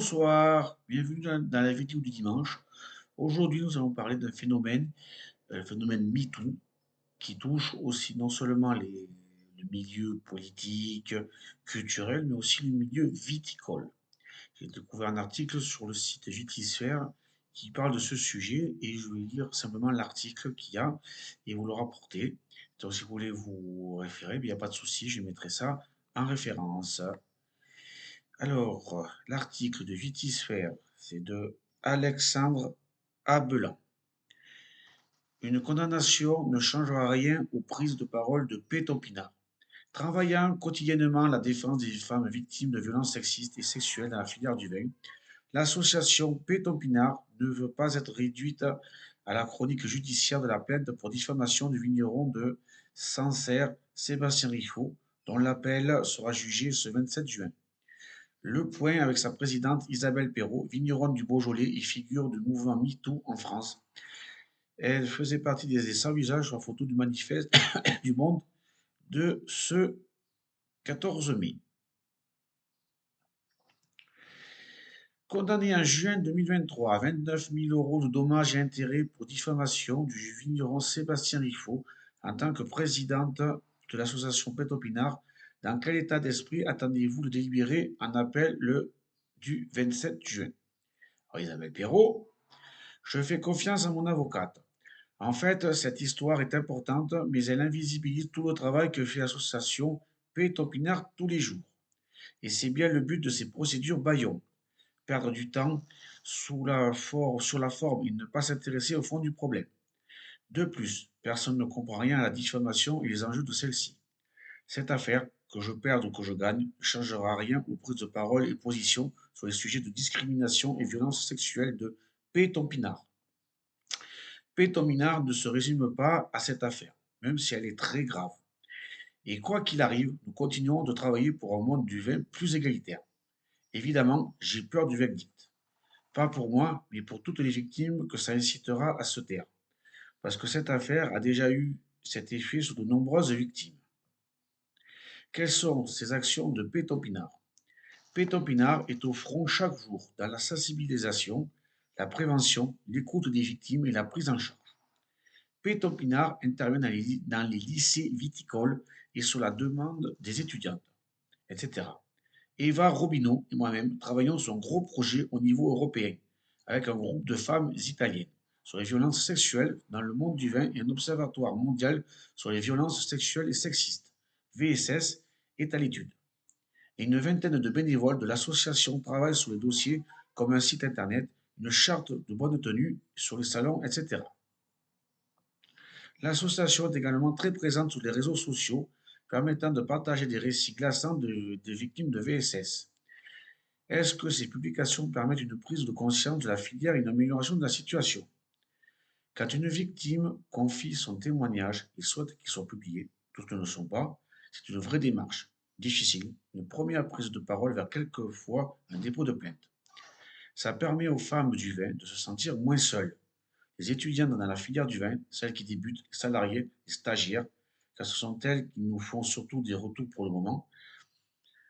Bonsoir, bienvenue dans la vidéo du dimanche. Aujourd'hui, nous allons parler d'un phénomène, le phénomène MeToo, qui touche aussi non seulement le milieu politique, culturel, mais aussi le milieu viticole. J'ai découvert un article sur le site Vitisphère qui parle de ce sujet et je vais lire simplement l'article qu'il y a et vous le rapporter. Donc, si vous voulez vous référer, il n'y a pas de souci, je mettrai ça en référence. Alors, l'article de Vitisphère, c'est de Alexandre Abelan. Une condamnation ne changera rien aux prises de parole de Pétopina. Travaillant quotidiennement la défense des femmes victimes de violences sexistes et sexuelles dans la filière du vin, l'association Pétopinard ne veut pas être réduite à la chronique judiciaire de la plainte pour diffamation du vigneron de Sancerre, Sébastien Riffaut, dont l'appel sera jugé ce 27 juin. Le Point avec sa présidente Isabelle Perrault, vigneronne du Beaujolais et figure du mouvement MeToo en France. Elle faisait partie des 100 visages sur la photo du manifeste du Monde de ce 14 mai. Condamnée en juin 2023 à 29 000 euros de dommages et intérêts pour diffamation du vigneron Sébastien Riffaut en tant que présidente de l'association Pétopinard, dans quel état d'esprit attendez-vous de délibérer en appel du 27 juin? Alors, Isabelle Perrault, je fais confiance à mon avocate. En fait, cette histoire est importante, mais elle invisibilise tout le travail que fait l'association Paix Topinard tous les jours. Et c'est bien le but de ces procédures bâillons. Perdre du temps sur la forme et ne pas s'intéresser au fond du problème. De plus, personne ne comprend rien à la diffamation et les enjeux de celle-ci. Cette affaire, que je perde ou que je gagne, ne changera rien aux prises de parole et positions sur les sujets de discrimination et violence sexuelle de P. Tompinard. P. Tompinard ne se résume pas à cette affaire, même si elle est très grave. Et quoi qu'il arrive, nous continuons de travailler pour un monde du vin plus égalitaire. Évidemment, j'ai peur du verdict. Pas pour moi, mais pour toutes les victimes que ça incitera à se taire. Parce que cette affaire a déjà eu cet effet sur de nombreuses victimes. Quelles sont ces actions de P. Tompinard? Péton Pinard est au front chaque jour dans la sensibilisation, la prévention, l'écoute des victimes et la prise en charge. Péton Pinard intervient dans les lycées viticoles et sur la demande des étudiantes, etc. Eva Robineau et moi-même travaillons sur un gros projet au niveau européen avec un groupe de femmes italiennes sur les violences sexuelles dans le monde du vin et un observatoire mondial sur les violences sexuelles et sexistes. VSS est à l'étude et une vingtaine de bénévoles de l'association travaillent sur les dossiers comme un site internet, une charte de bonne tenue sur les salons, etc. L'association est également très présente sur les réseaux sociaux, permettant de partager des récits glaçants des victimes de VSS. Est-ce que ces publications permettent une prise de conscience de la filière et une amélioration de la situation? Quand une victime confie son témoignage et souhaite qu'il soit publié, tous ne le sont pas, c'est une vraie démarche, difficile, une première prise de parole vers quelquefois un dépôt de plainte. Ça permet aux femmes du vin de se sentir moins seules. Les étudiantes dans la filière du vin, celles qui débutent, les salariés, les stagiaires, car ce sont elles qui nous font surtout des retours pour le moment,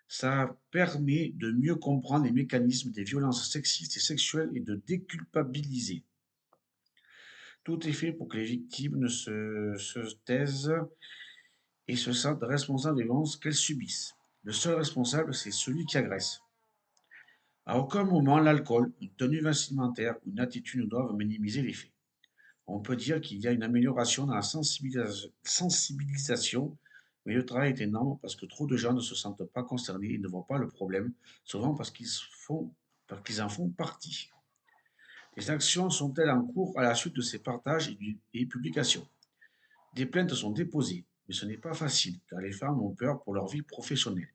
ça permet de mieux comprendre les mécanismes des violences sexistes et sexuelles et de déculpabiliser. Tout est fait pour que les victimes ne se taisent et se sentent responsables des violences qu'elles subissent. Le seul responsable, c'est celui qui agresse. À aucun moment, l'alcool, une tenue vestimentaire ou une attitude ne doivent minimiser les faits. On peut dire qu'il y a une amélioration dans la sensibilisation, mais le travail est énorme parce que trop de gens ne se sentent pas concernés et ne voient pas le problème, souvent parce qu'ils en font partie. Les actions sont-elles en cours à la suite de ces partages et publications? Des plaintes sont déposées, mais ce n'est pas facile car les femmes ont peur pour leur vie professionnelle.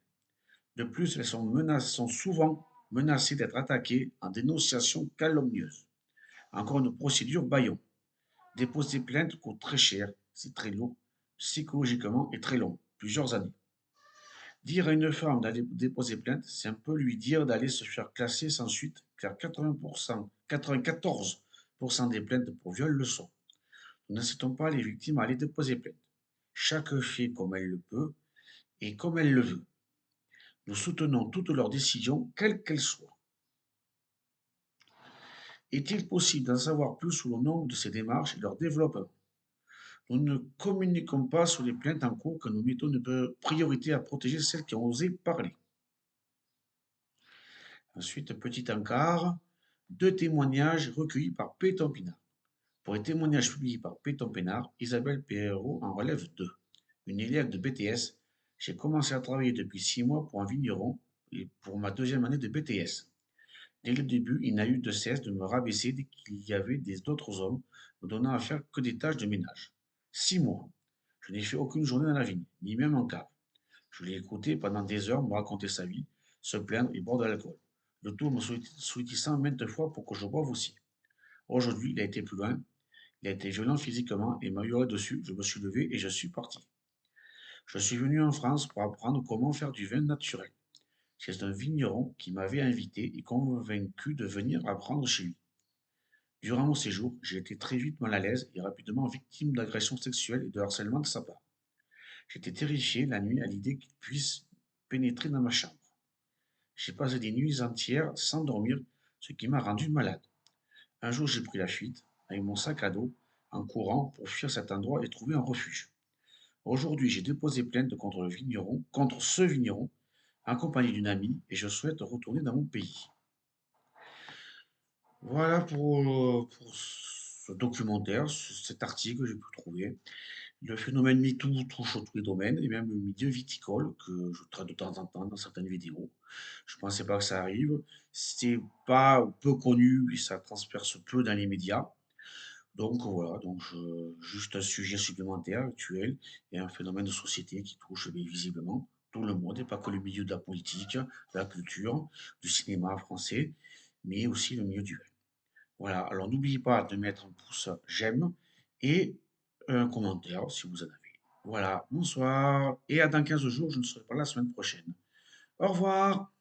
De plus, elles sont souvent menacées d'être attaquées en dénonciation calomnieuse. Encore une procédure bâillon. Déposer plainte coûte très cher, c'est très lourd, psychologiquement et très long, plusieurs années. Dire à une femme d'aller déposer plainte, c'est un peu lui dire d'aller se faire classer sans suite, car 80%, 94% des plaintes pour viol le sont. Nous n'incitons pas les victimes à aller déposer plainte. Chaque fait comme elle le peut et comme elle le veut. Nous soutenons toutes leurs décisions, quelles qu'elles soient. Est-il possible d'en savoir plus sur le nombre de ces démarches et leur développement? Nous ne communiquons pas sur les plaintes en cours car nous mettons une priorité à protéger celles qui ont osé parler. Ensuite, petit encart, deux témoignages recueillis par Péton Pinard. Pour les témoignages publiés par Péton Pénard, Isabelle Perrault en relève deux. Une élève de BTS, j'ai commencé à travailler depuis 6 mois pour un vigneron et pour ma deuxième année de BTS. Dès le début, il n'a eu de cesse de me rabaisser dès qu'il y avait d'autres hommes me donnant à faire que des tâches de ménage. 6 mois. Je n'ai fait aucune journée dans la vigne, ni même en cave. Je l'ai écouté pendant des heures me raconter sa vie, se plaindre et boire de l'alcool. Le tout me sollicitant maintes fois pour que je boive aussi. Aujourd'hui, il a été plus loin. Il a été violent physiquement et m'a hurlé dessus. Je me suis levé et je suis parti. Je suis venu en France pour apprendre comment faire du vin naturel. C'est un vigneron qui m'avait invité et convaincu de venir apprendre chez lui. Durant mon séjour, j'ai été très vite mal à l'aise et rapidement victime d'agressions sexuelles et de harcèlement de sa part. J'étais terrifié la nuit à l'idée qu'il puisse pénétrer dans ma chambre. J'ai passé des nuits entières sans dormir, ce qui m'a rendu malade. Un jour, j'ai pris la fuite avec mon sac à dos en courant pour fuir cet endroit et trouver un refuge. Aujourd'hui, j'ai déposé plainte contre ce vigneron, accompagné d'une amie, et je souhaite retourner dans mon pays. Voilà pour ce documentaire, cet article que j'ai pu trouver. Le phénomène MeToo touche tous les domaines, et même le milieu viticole, que je traite de temps en temps dans certaines vidéos. Je ne pensais pas que ça arrive. C'est pas peu connu et ça transperce peu dans les médias. Donc voilà, juste un sujet supplémentaire actuel et un phénomène de société qui touche visiblement tout le monde, et pas que le milieu de la politique, de la culture, du cinéma français, mais aussi le milieu du vin. Voilà, alors n'oubliez pas de mettre un pouce j'aime et un commentaire si vous en avez. Voilà, bonsoir, et à dans 15 jours, je ne serai pas là la semaine prochaine. Au revoir!